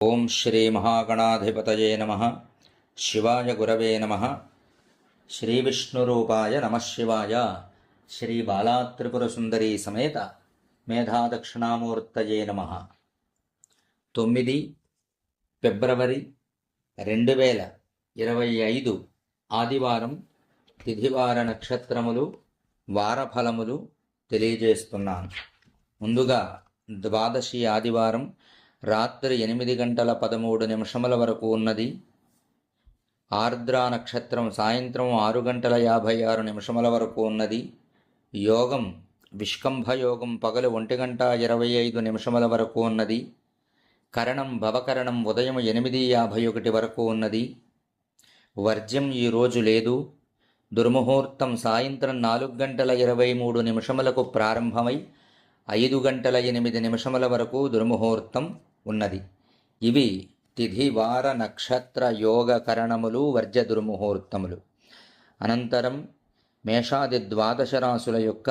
ఓం శ్రీ మహాగణాధిపతయే నమః. శివాయ గురవే నమః. శ్రీ విష్ణురూపాయ నమః శివాయ. శ్రీ బాలాత్రిపుర సుందరీ సమేత మేధాదక్షిణామూర్తయే నమః. 9 ఫిబ్రవరి 2025 ఆదివారం తిథివార నక్షత్రములు వారఫలములు తెలియజేస్తున్నాను. ముందుగా ద్వాదశి ఆదివారం రాత్రి 8:13 వరకు ఉన్నది. ఆర్ద్రా నక్షత్రం సాయంత్రం 6:56 వరకు ఉన్నది. యోగం విష్కంభ యోగం పగలు 1:25 వరకు ఉన్నది. కరణం భవకరణం ఉదయం 8:51 వరకు ఉన్నది. వర్జ్యం ఈరోజు లేదు. దుర్ముహూర్తం సాయంత్రం 4:23 ప్రారంభమై 5:08 వరకు దుర్ముహూర్తం ఉన్నది. ఇవి తిథి వార నక్షత్ర యోగ కరణములు వర్జ దుర్ముహూర్తములు. అనంతరం మేషాది ద్వాదశ రాశుల యొక్క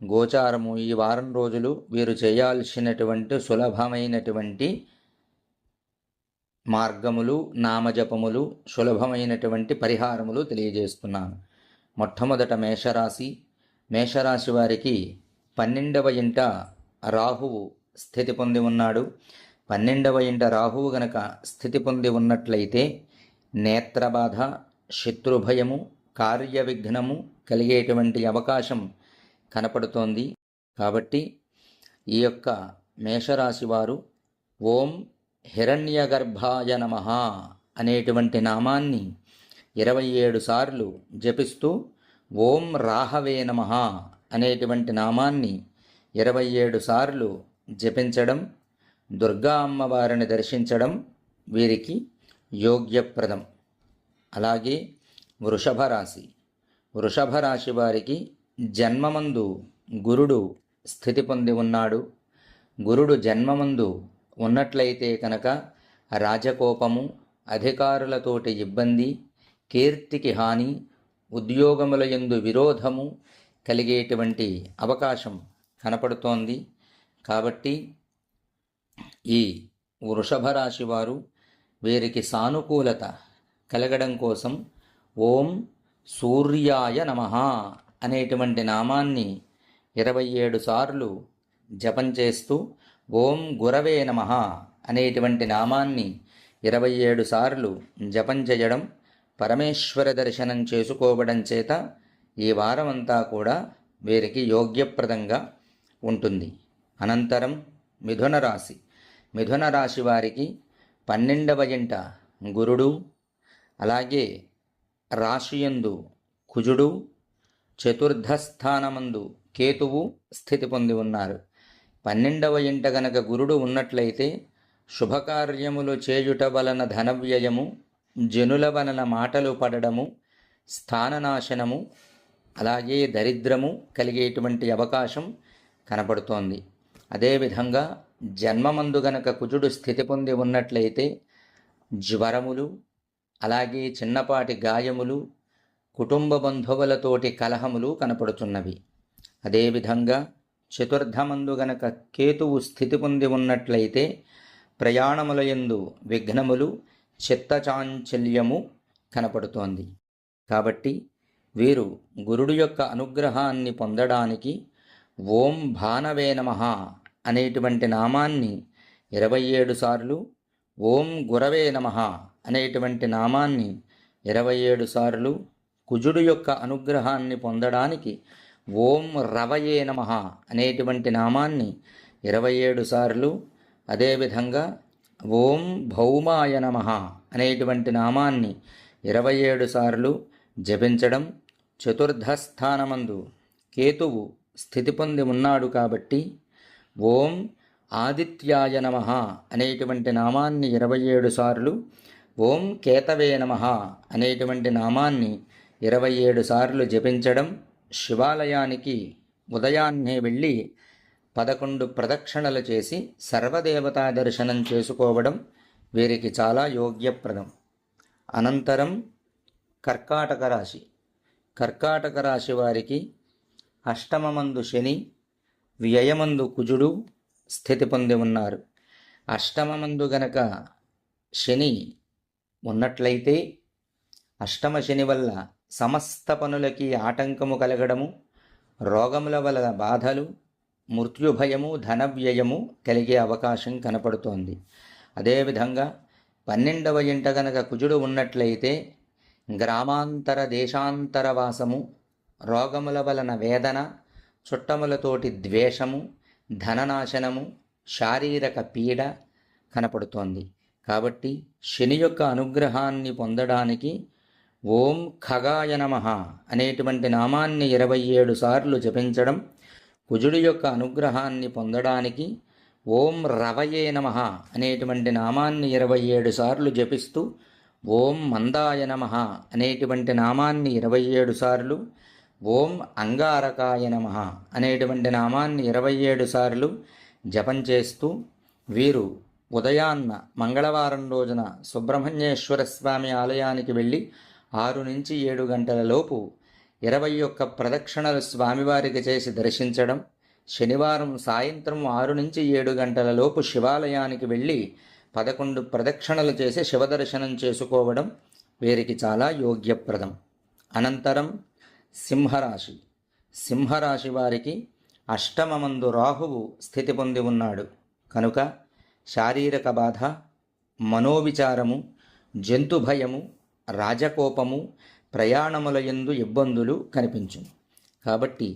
గోచారము. ఈ వారం రోజులు వీరు చేయాల్సినటువంటి సులభమైనటువంటి మార్గములు, నామజపములు, సులభమైనటువంటి పరిహారములు తెలియజేస్తున్నాను. మొట్టమొదట మేషరాశి. మేషరాశి వారికి 12వ ఇంట రాహువు స్థితి పొంది ఉన్నాడు. 12వ ఇంట రాహువు గనక స్థితి పొంది ఉన్నట్లయితే నేత్రబాధ, శత్రుభయము, కార్య విఘ్నము కలిగేటువంటి అవకాశం కనపడుతోంది. కాబట్టి ఈ యొక్క మేషరాశి వారు ఓం హిరణ్యగర్భాయ నమః అనేటువంటి నామాన్ని 27 సార్లు జపిస్తూ ఓం రాహవే నమః అనేటువంటి నామాన్ని 27 సార్లు జపించడం, దుర్గా అమ్మవారిని దర్శించడం వీరికి యోగ్యప్రదం. అలాగే వృషభ రాశి. వృషభ రాశి వారికి జన్మమందు గురుడు స్థితి పొంది ఉన్నాడు. గురుడు జన్మమందు ఉన్నట్లయితే కనుక రాజకోపము, అధికారులతోటి ఇబ్బంది, కీర్తికి హాని, ఉద్యోగముల యందు విరోధము కలిగేటువంటి అవకాశం కనపడుతోంది. కాబట్టి ఈ వృషభ రాశి వారు వీరికి సానుకూలత కలగడం కోసం ఓం సూర్యాయ నమః అనేటువంటి నామాన్ని 27 సార్లు జపం చేస్తూ ఓం గురవే నమః అనేటువంటి నామాన్ని 27 సార్లు జపం చేయడం, పరమేశ్వర దర్శనం చేసుకోవడం చేత ఈ వారమంతా కూడా వీరికి యోగ్యప్రదంగా ఉంటుంది. అనంతరం మిథున రాశి. మిథున రాశి వారికి 12వ ఇంట గురుడు, అలాగే రాశియందు కుజుడు, చతుర్థ స్థానమందు కేతువు స్థితి పొంది ఉన్నారు. 12వ ఇంట గనక గురుడు ఉన్నట్లయితే శుభకార్యములు చేయుట వలన ధనవ్యయము, జనుల వలన మాటలు పడడము, స్థాననాశనము, అలాగే దరిద్రము కలిగేటువంటి అవకాశం కనపడుతోంది. అదేవిధంగా జన్మమందు గనక కుజుడు స్థితి పొంది ఉన్నట్లయితే జ్వరములు, అలాగే చిన్నపాటి గాయములు, కుటుంబ బంధువులతోటి కలహములు కనపడుతున్నవి. అదేవిధంగా చతుర్థమందు గనక కేతువు స్థితి పొంది ఉన్నట్లయితే ప్రయాణముల యందు విఘ్నములు, చిత్తచాంచల్యము కనపడుతోంది. కాబట్టి వీరు గురుడు యొక్క అనుగ్రహాన్ని పొందడానికి ఓం భానవే నమః అనేటువంటి నామాన్ని 27 సార్లు, ఓం గురవే నమః అనేటువంటి నామాన్ని 27 సార్లు, కుజుడు యొక్క అనుగ్రహాన్ని పొందడానికి ఓం రవయే నమః అనేటువంటి నామాన్ని 27 సార్లు, అదేవిధంగా ఓం భౌమాయ నమః అనేటువంటి నామాన్ని 27 సార్లు జపించడం. చతుర్థ స్థానమందు కేతువు స్థితి పొంది ఉన్నాడు కాబట్టి ఓం ఆదిత్యాయ నమః అనేటువంటి నామాన్ని 27 సార్లు, ఓం కేతవే నమః అనేటువంటి నామాన్ని 27 సార్లు జపించడం. శివాలయానికి ఉదయాన్నే వెళ్ళి 11 ప్రదక్షిణలు చేసి సర్వదేవతా దర్శనం చేసుకోవడం వీరికి చాలా యోగ్యప్రదం. అనంతరం కర్కాటక రాశి. కర్కాటక రాశి వారికి అష్టమమందు శని, వ్యయమందు కుజుడు స్థితి పొంది ఉన్నారు. అష్టమమందు గనక శని ఉన్నట్లయితే అష్టమ శని వల్ల సమస్త పనులకి ఆటంకము కలగడము, రోగముల వల్ల బాధలు, మృత్యుభయము, ధన వ్యయము కలిగే అవకాశం కనపడుతోంది. అదేవిధంగా 12వ ఇంట గనక కుజుడు ఉన్నట్లయితే గ్రామాంతర దేశాంతర వాసము, రోగముల వలన వేదన, చుట్టములతోటి ద్వేషము, ధననాశనము, శారీరక పీడ కనపడుతోంది. కాబట్టి శని యొక్క అనుగ్రహాన్ని పొందడానికి ఓం ఖగాయ నమః అనేటువంటి నామాన్ని 27 సార్లు జపించడం, కుజుడి యొక్క అనుగ్రహాన్ని పొందడానికి ఓం రవయే నమః అనేటువంటి నామాన్ని 27 సార్లు జపిస్తూ, ఓం మందాయ నమః అనేటువంటి నామాన్ని 27 సార్లు, ఓం అంగారకాయ నమః అనేటువంటి నామాన్ని 27 సార్లు జపం చేస్తూ వీరు ఉదయాన్న మంగళవారం రోజున సుబ్రహ్మణ్యేశ్వర స్వామి ఆలయానికి వెళ్ళి 6 నుంచి 7 గంటల లోపు 21 ప్రదక్షిణలు స్వామివారికి చేసి దర్శించడం, శనివారం సాయంత్రం 6 నుంచి 7 గంటల లోపు శివాలయానికి వెళ్ళి 11 ప్రదక్షిణలు చేసి శివదర్శనం చేసుకోవడం వీరికి చాలా యోగ్యప్రదం. అనంతరం సింహరాశి. సింహరాశి వారికి అష్టమమందు రాహువు స్థితి పొంది ఉన్నాడు కనుక శారీరక బాధ, మనోవిచారము, జంతు భయము, రాజకోపము, ప్రయాణముల యందు ఇబ్బందులు కనిపించును. కాబట్టి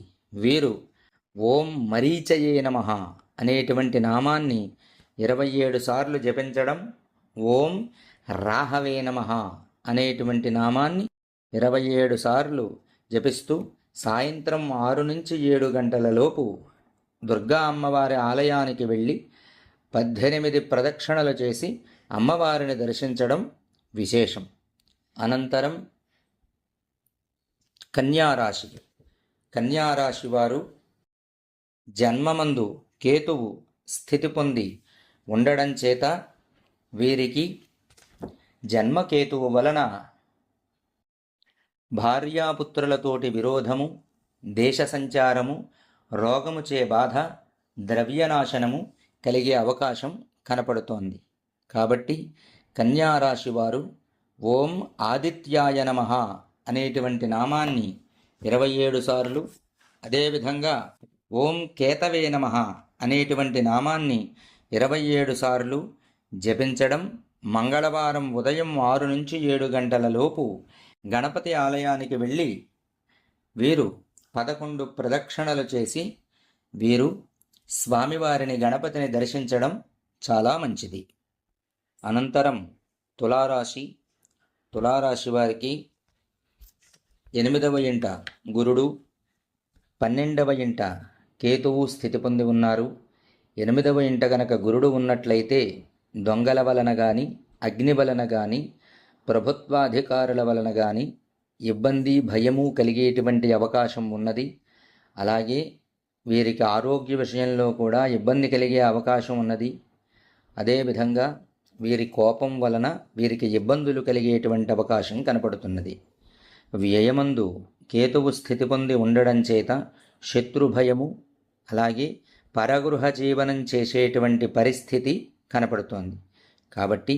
వీరు ఓం మరీచయే నమః అనేటువంటి నామాన్ని 27 సార్లు జపించడం, ఓం రాహవే నమః అనేటువంటి నామాన్ని 27 సార్లు జపిస్తూ సాయంత్రం 6 నుంచి 7 గంటల లోపు దుర్గా అమ్మవారి ఆలయానికి వెళ్ళి 18 ప్రదక్షిణలు చేసి అమ్మవారిని దర్శించడం విశేషం. అనంతరం కన్యారాశి. కన్యారాశి వారు జన్మమందు కేతువు స్థితి పొంది ఉండడం చేత వీరికి జన్మకేతువు వలన భార్యాపుత్రులతోటి విరోధము, దేశ సంచారము, రోగముచే బాధ, ద్రవ్యనాశనము కలిగే అవకాశం కనపడుతోంది. కాబట్టి కన్యారాశి వారు ఓం ఆదిత్యాయ నమః అనేటువంటి నామాన్ని 27 సార్లు, అదేవిధంగా ఓం కేతవే నమః అనేటువంటి నామాన్ని 27 సార్లు జపించడం, మంగళవారం ఉదయం 6 నుంచి 7 గంటల లోపు గణపతి ఆలయానికి వెళ్ళి వీరు 11 ప్రదక్షిణలు చేసి వీరు స్వామివారిని గణపతిని దర్శించడం చాలా మంచిది. అనంతరం తులారాశి. తులారాశి వారికి 8వ ఇంట గురుడు, 12వ ఇంట కేతువు స్థితి పొంది ఉన్నారు. 8వ ఇంట గనక గురుడు ఉన్నట్లయితే దొంగల వలన కానీ, అగ్ని వలన కానీ, ప్రభుత్వాధికారుల వలన కానీ ఇబ్బంది, భయము కలిగేటువంటి అవకాశం ఉన్నది. అలాగే వీరికి ఆరోగ్య విషయంలో కూడా ఇబ్బంది కలిగే అవకాశం ఉన్నది. అదేవిధంగా వీరి కోపం వలన వీరికి ఇబ్బందులు కలిగేటువంటి అవకాశం కనపడుతున్నది. వ్యయమందు కేతువు స్థితి పొంది ఉండడం చేత శత్రుభయము, అలాగే పరగృహ జీవనం చేసేటువంటి పరిస్థితి కనపడుతోంది. కాబట్టి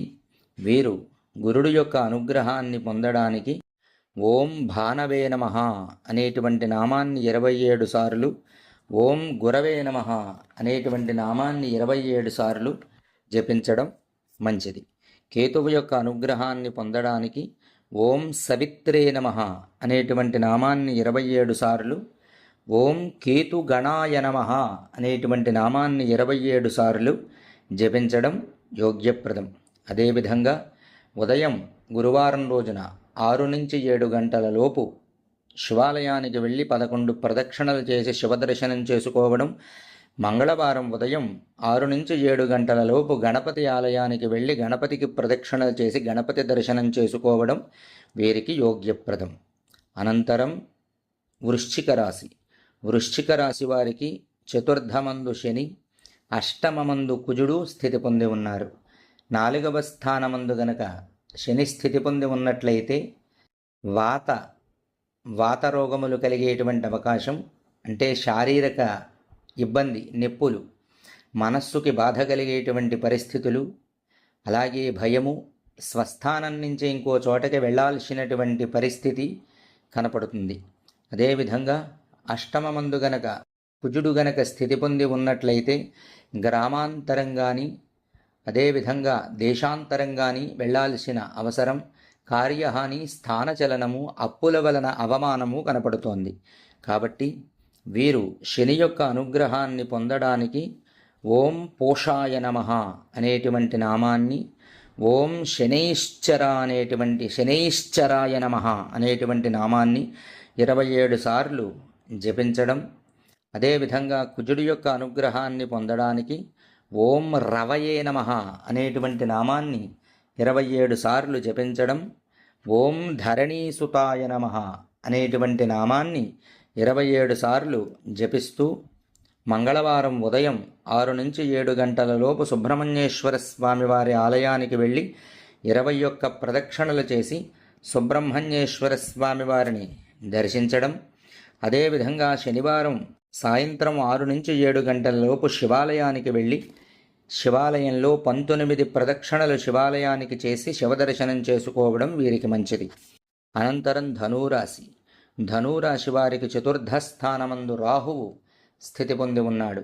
వీరు గురుడు యొక్క అనుగ్రహాన్ని పొందడానికి ఓం భానవే నమః అనేటువంటి నామాన్ని 27 సార్లు, ఓం గురవే నమః అనేటువంటి నామాన్ని 27 సార్లు జపించడం మంచిది. కేతువు యొక్క అనుగ్రహాన్ని పొందడానికి ఓం సవిత్రే నమః అనేటువంటి నామాన్ని 27 సార్లు, ఓం కేతు గణాయ నమః అనేటువంటి నామాన్ని 27 సార్లు జపించడం యోగ్యప్రదం. అదేవిధంగా ఉదయం గురువారం రోజున 6 నుంచి 7 గంటల లోపు శివాలయానికి వెళ్ళి 11 ప్రదక్షిణలు చేసి శివదర్శనం చేసుకోవడం, మంగళవారం ఉదయం 6 నుంచి 7 గంటల లోపు గణపతి ఆలయానికి వెళ్ళి గణపతికి ప్రదక్షిణలు చేసి గణపతి దర్శనం చేసుకోవడం వీరికి యోగ్యప్రదం. అనంతరం వృశ్చిక రాశి. వృశ్చిక రాశి వారికి చతుర్థమందు శని, అష్టమమందు కుజుడు స్థితి పొంది ఉన్నారు. 4వ స్థానమందు గనక శని స్థితి పొంది ఉన్నట్లయితే వాత రోగములు కలిగేటువంటి అవకాశం, అంటే శారీరక ఇబ్బంది, నొప్పులు, మనస్సుకి బాధ కలిగేటువంటి పరిస్థితులు, అలాగే భయము, స్వస్థానం నుంచి ఇంకో చోటకి వెళ్ళాల్సినటువంటి పరిస్థితి కనపడుతుంది. అదేవిధంగా అష్టమమందు గనక కుజుడు గనక స్థితి పొంది ఉన్నట్లయితే గ్రామాంతరం కానీ అదేవిధంగా దేశాంతరం కానీ వెళ్ళాల్సిన అవసరం, కార్యహాని, స్థానచలనము, అప్పుల వలన అవమానము కనపడుతోంది. కాబట్టి వీరు శని యొక్క అనుగ్రహాన్ని పొందడానికి ఓం పోషాయ నమః అనేటువంటి నామాన్ని, ఓం శనైశ్చరాయ నమః అనేటువంటి నామాన్ని 27 సార్లు జపించడం. అదేవిధంగా కుజుడు యొక్క అనుగ్రహాన్ని పొందడానికి ఓం రవయే నమః అనేటువంటి నామాన్ని 27 సార్లు జపించడం. ఓం ధరణీసుతాయ నమః అనేటువంటి నామాన్ని 27 సార్లు జపిస్తూ మంగళవారం ఉదయం 6 నుంచి 7 గంటల లోపు సుబ్రహ్మణ్యేశ్వర స్వామి వారి ఆలయానికి వెళ్ళి 21 ప్రదక్షిణలు చేసి సుబ్రహ్మణ్యేశ్వర స్వామి వారిని దర్శించడం. అదేవిధంగా శనివారం సాయంత్రం 6 నుంచి 7 గంటల లోపు శివాలయానికి వెళ్ళి శివాలయంలో 19 ప్రదక్షిణలు శివాలయానికి చేసి శివదర్శనం చేసుకోవడం వీరికి మంచిది. అనంతరం ధనురాశి వారికి చతుర్థ స్థానమందు రాహువు స్థితి పొంది ఉన్నాడు.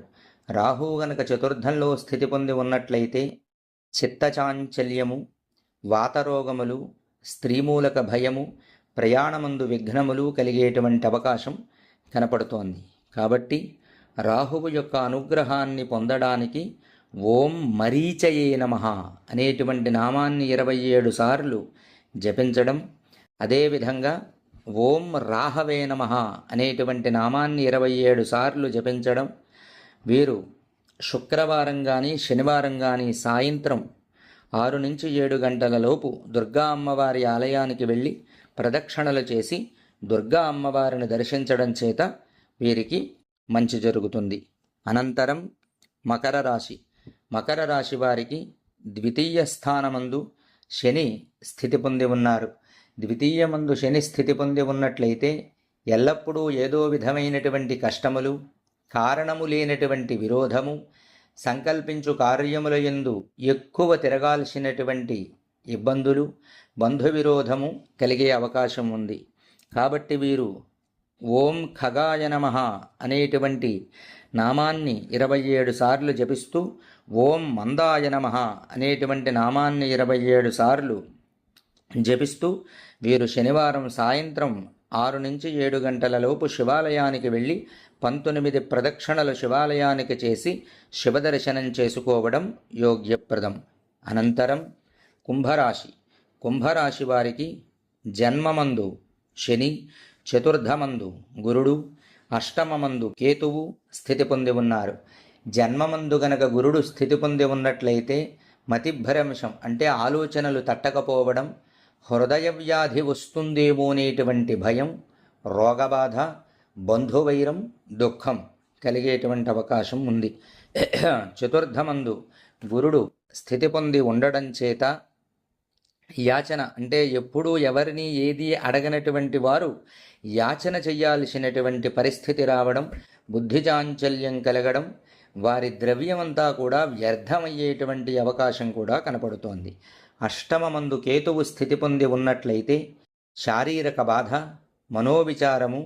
రాహువు గనక చతుర్థంలో స్థితి పొంది ఉన్నట్లయితే చిత్తచాంచల్యము, వాతరోగములు, స్త్రీమూలక భయము, ప్రయాణమందు విఘ్నములు కలిగేటువంటి అవకాశం కనపడుతోంది. కాబట్టి రాహువు యొక్క అనుగ్రహాన్ని పొందడానికి ఓం మరీచయే నమః అనేటువంటి నామాన్ని 27 సార్లు జపించడం. అదేవిధంగా ఓం రాహవే నమః అనేటువంటి నామాన్ని 27 సార్లు జపించడం. వీరు శుక్రవారం కానీ శనివారం కానీ సాయంత్రం 6 నుంచి 7 గంటల లోపు దుర్గా అమ్మవారి ఆలయానికి వెళ్ళి ప్రదక్షిణలు చేసి దుర్గా అమ్మవారిని దర్శించడం చేత వీరికి మంచి జరుగుతుంది. అనంతరం మకర రాశి వారికి ద్వితీయ స్థానమందు శని స్థితి పొంది ఉన్నారు. ద్వితీయమందు శని స్థితి పొంది ఉన్నట్లయితే ఎల్లప్పుడూ ఏదో విధమైనటువంటి కష్టములు, కారణము లేనటువంటి విరోధము, సంకల్పించు కార్యముల యందు ఎక్కువ తిరగాల్సినటువంటి ఇబ్బందులు, బంధు విరోధము కలిగే అవకాశం ఉంది. కాబట్టి వీరు ఓం ఖగాయ నమః అనేటువంటి నామాన్ని 27 సార్లు జపిస్తూ ఓం మందాయ నమః అనేటువంటి నామాన్ని 27 సార్లు జపిస్తూ వీరు శనివారం సాయంత్రం 6 నుంచి 7 గంటల లోపు శివాలయానికి వెళ్ళి 19 ప్రదక్షిణలు శివాలయానికి చేసి శివదర్శనం చేసుకోవడం యోగ్యప్రదం. అనంతరం కుంభరాశి వారికి జన్మమందు శని, చతుర్థమందు గురుడు, అష్టమమందు కేతువు స్థితి పొంది ఉన్నారు. జన్మమందు గనక గురుడు స్థితి పొంది ఉన్నట్లయితే మతిభ్రంశం అంటే ఆలోచనలు తట్టకపోవడం, హృదయ వ్యాధి వస్తుందేమోనేటువంటి భయం, రోగబాధ, బంధువైరం, దుఃఖం కలిగేటువంటి అవకాశం ఉంది. చతుర్థమందు గురుడు స్థితి పొంది ఉండడం చేత యాచన అంటే ఎప్పుడూ ఎవరిని ఏది అడగనటువంటి వారు యాచన చెయ్యాల్సినటువంటి పరిస్థితి రావడం, బుద్ధిచాంచల్యం కలగడం, వారి ద్రవ్యమంతా కూడా వ్యర్థమయ్యేటువంటి అవకాశం కూడా కనపడుతోంది. అష్టమమందు కేతువు స్థితి పొంది ఉన్నట్లయితే శారీరక బాధ, మనోవిచారము,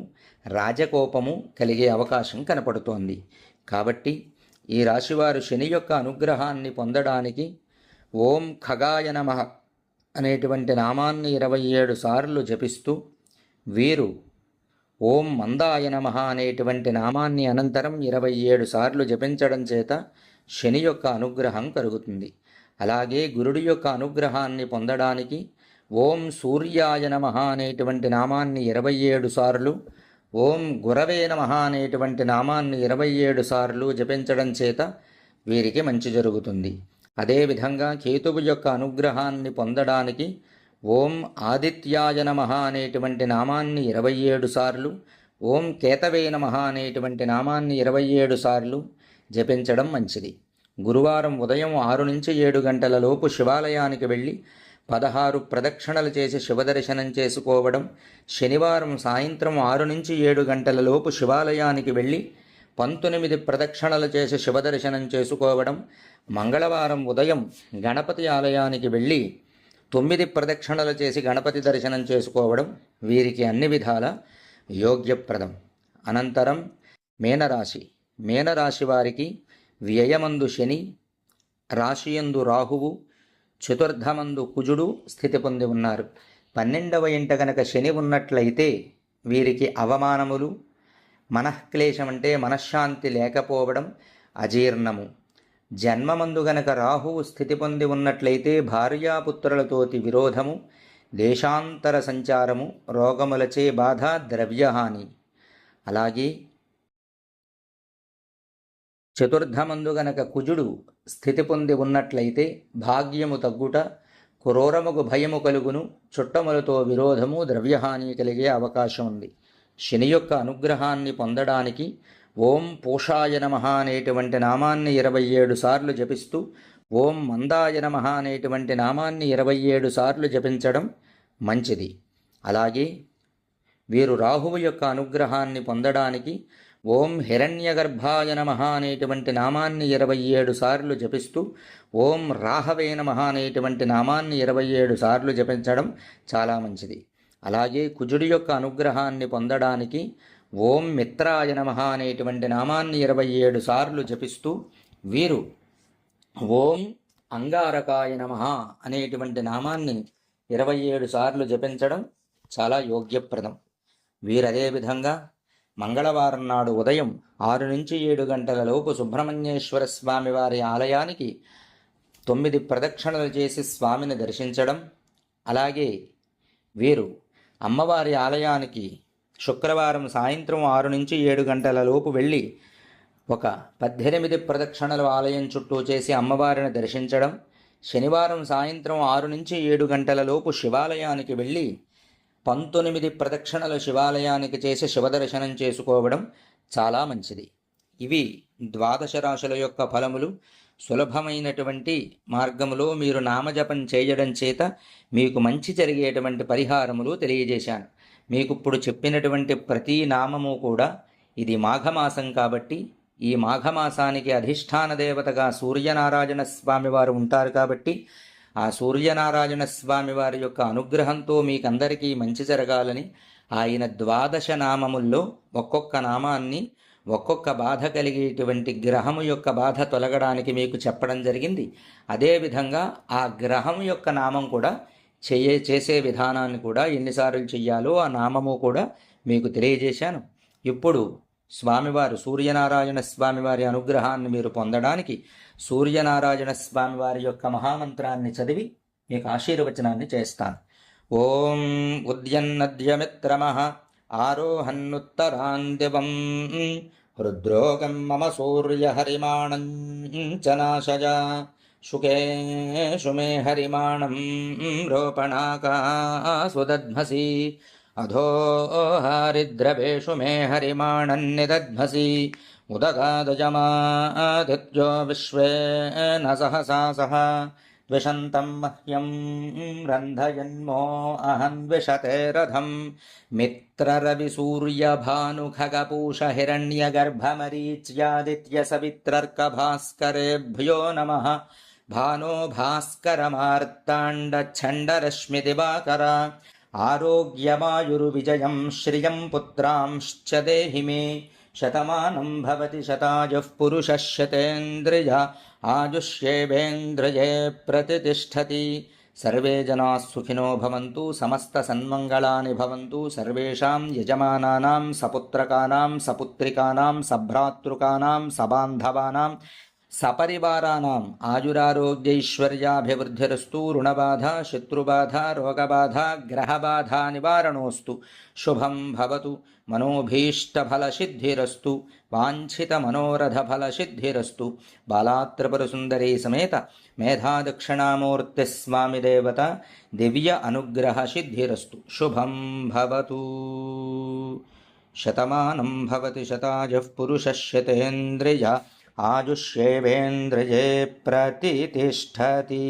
రాజకోపము కలిగే అవకాశం కనపడుతోంది. కాబట్టి ఈ రాశివారు శని యొక్క అనుగ్రహాన్ని పొందడానికి ఓం ఖగాయ నమః అనేటువంటి నామాన్ని 27 సార్లు జపిస్తూ వీరు ఓం మందాయ నమః అనేటువంటి నామాన్ని అనంతరం 27 సార్లు జపించడం చేత శని యొక్క అనుగ్రహం కలుగుతుంది. అలాగే గురుడి యొక్క అనుగ్రహాన్ని పొందడానికి ఓం సూర్యాయ నమః అనేటువంటి నామాన్ని 27 సార్లు, ఓం గురవే నమః అనేటువంటి నామాన్ని 27 సార్లు జపించడం చేత వీరికి మంచి జరుగుతుంది. అదేవిధంగా కేతువు యొక్క అనుగ్రహాన్ని పొందడానికి ఓం ఆదిత్యాయ నమః అనేటువంటి నామాన్ని 27 సార్లు, ఓం కేతవే నమః అనేటువంటి నామాన్ని 27 సార్లు జపించడం మంచిది. గురువారం ఉదయం 6 నుంచి 7 గంటల లోపు శివాలయానికి వెళ్ళి 16 ప్రదక్షిణలు చేసి శివదర్శనం చేసుకోవడం, శనివారం సాయంత్రం 6 నుంచి 7 గంటల లోపు శివాలయానికి వెళ్ళి 19 ప్రదక్షిణలు చేసి శివదర్శనం చేసుకోవడం, మంగళవారం ఉదయం గణపతి ఆలయానికి వెళ్ళి 9 ప్రదక్షిణలు చేసి గణపతి దర్శనం చేసుకోవడం వీరికి అన్ని విధాల యోగ్యప్రదం. అనంతరం మీనరాశి వారికి వ్యయమందు శని, రాశియందు రాహువు, చతుర్థమందు కుజుడు స్థితి పొంది ఉన్నారు. 12వ ఇంట గనక శని ఉన్నట్లయితే వీరికి అవమానములు, మనఃక్లేశం అంటే మనశ్శాంతి లేకపోవడం, అజీర్ణము. జన్మమందు గనక రాహువు స్థితి పొంది ఉన్నట్లయితే భార్యాపుత్రులతోటి విరోధము, దేశాంతర సంచారము, రోగములచే బాధ, ద్రవ్యహాని. అలాగే చతుర్థమందు గనక కుజుడు స్థితి పొంది ఉన్నట్లయితే భాగ్యము తగ్గుట, క్రూరముకు భయము కలుగును, చుట్టములతో విరోధము, ద్రవ్యహాని కలిగే అవకాశం ఉంది. శని యొక్క అనుగ్రహాన్ని పొందడానికి ఓం పూషాయ నమః అనేటువంటి నామాన్ని 27 సార్లు జపిస్తూ ఓం మందాయ నమః అనేటువంటి నామాన్ని 27 సార్లు జపించడం మంచిది. అలాగే వీరు రాహువు యొక్క అనుగ్రహాన్ని పొందడానికి ఓం హిరణ్యగర్భాయ నమః అనేటువంటి నామాన్ని 27 సార్లు జపిస్తూ ఓం రాహవే నమః అనేటువంటి నామాన్ని 27 సార్లు జపించడం చాలా మంచిది. అలాగే కుజుడి యొక్క అనుగ్రహాన్ని పొందడానికి ఓం మిత్రాయ నమః అనేటువంటి నామాన్ని 27 సార్లు జపిస్తూ వీరు ఓం అంగారకాయ నమః అనేటువంటి నామాన్ని 27 సార్లు జపించడం చాలా యోగ్యప్రదం. వీరదే విధంగా మంగళవారం నాడు ఉదయం 6 నుంచి 7 గంటల లోపు సుబ్రహ్మణ్యేశ్వర స్వామి వారి ఆలయానికి 9 ప్రదక్షిణలు చేసి స్వామిని దర్శించడం, అలాగే వీరు అమ్మవారి ఆలయానికి శుక్రవారం సాయంత్రం 6 నుంచి 7 గంటల లోపు వెళ్ళి ఒక 18 ప్రదక్షిణలు ఆలయం చుట్టూ చేసి అమ్మవారిని దర్శించడం, శనివారం సాయంత్రం 6 నుంచి 7 గంటల లోపు శివాలయానికి వెళ్ళి 19 ప్రదక్షిణలు శివాలయానికి చేసి శివదర్శనం చేసుకోవడం చాలా మంచిది. ఇవి 12 రాశుల యొక్క ఫలములు. సులభమైనటువంటి మార్గములో మీరు నామజపం చేయడం చేత మీకు మంచి జరిగేటువంటి పరిహారములు తెలియజేశాను. మీకు ఇప్పుడు చెప్పినటువంటి ప్రతి నామము కూడా ఇది మాఘమాసం కాబట్టి ఈ మాఘమాసానికి అధిష్టాన దేవతగా సూర్యనారాయణ స్వామి వారు ఉంటారు కాబట్టి ఆ సూర్యనారాయణ స్వామి వారి యొక్క అనుగ్రహంతో మీకందరికీ మంచి జరగాలని ఆయన 12 నామముల్లో ఒక్కొక్క నామాన్ని ఒక్కొక్క బాధ కలిగేటువంటి గ్రహము యొక్క బాధ తొలగడానికి మీకు చెప్పడం జరిగింది. అదేవిధంగా ఆ గ్రహం యొక్క నామం కూడా చేసే విధానాన్ని కూడా ఎన్నిసార్లు చెయ్యాలో ఆ నామము కూడా మీకు తెలియజేశాను. ఇప్పుడు స్వామివారు సూర్యనారాయణ స్వామివారి అనుగ్రహాన్ని మీరు పొందడానికి సూర్యనారాయణ స్వామివారి యొక్క మహామంత్రాన్ని చదివి మీకు ఆశీర్వచనాన్ని చేస్తాను. ఓం ఉద్యన్నద్యమిత్రమః ఆరోహన్నుత్తరాన్ దివం రుద్రోగం మమ సూర్యహరిమాణం చ నాశజ శుకేషు మే హరిమాణం రోపణాకాసు దధ్మసి అధో హరిద్రవేషు మే హరిమాణన్నిదధ్మసి ఉదగాదజమాదిత్యో విశ్వేన సహసా సహ ద్విషంతం మహ్యం రంధయన్మో అహం ద్విషతే రథం మిత్రరవిసూర్యభానుఖగపూష హిరణ్యగర్భమరీచ్యాదిత్యసవిత్రర్కభాస్కరేభ్యో నమః భానో భాస్కరమార్తాండఛండరశ్మిదివాకర ఆరోగ్యమాయుర్విజయం శ్రియం పుత్రాంశ్చ దేహి మే శతమానం భవతి శతాయుః పురుషः శతేంద్రియ ఆయుష్యేవేంద్రియే ప్రతిష్టతి. సర్వే జనాః సుఖినో భవంతు, సమస్త సన్మంగళాని భవంతు. సర్వేషాం యజమానానాం సపుత్రకానాం సపుత్రికానాం సభ్రాతృకానాం సబాంధవానాం సపరివారాణం ఆయురారోగ్యైశ్వర్యాభివృద్ధిరస్తు. రుణబాధ శత్రుబాధ రోగబాధ గ్రహబాధ నివారణోస్తు. శుభం భవతు. మనోభీష్టఫలసిద్ధిరస్తు. వాంఛితమనోరథఫలసిద్ధిరస్తు. బాలాత్రిపురసుందరీ సమేత మేధాదక్షిణామూర్తి స్వామి దేవత దివ్య అనుగ్రహ సిద్ధిరస్తు. శుభం భవతు. శతమానం భవతి శతాయుః పురుషः శతేంద్రియ ఆయుష్యేవేంద్రియే ప్రతిష్టతి.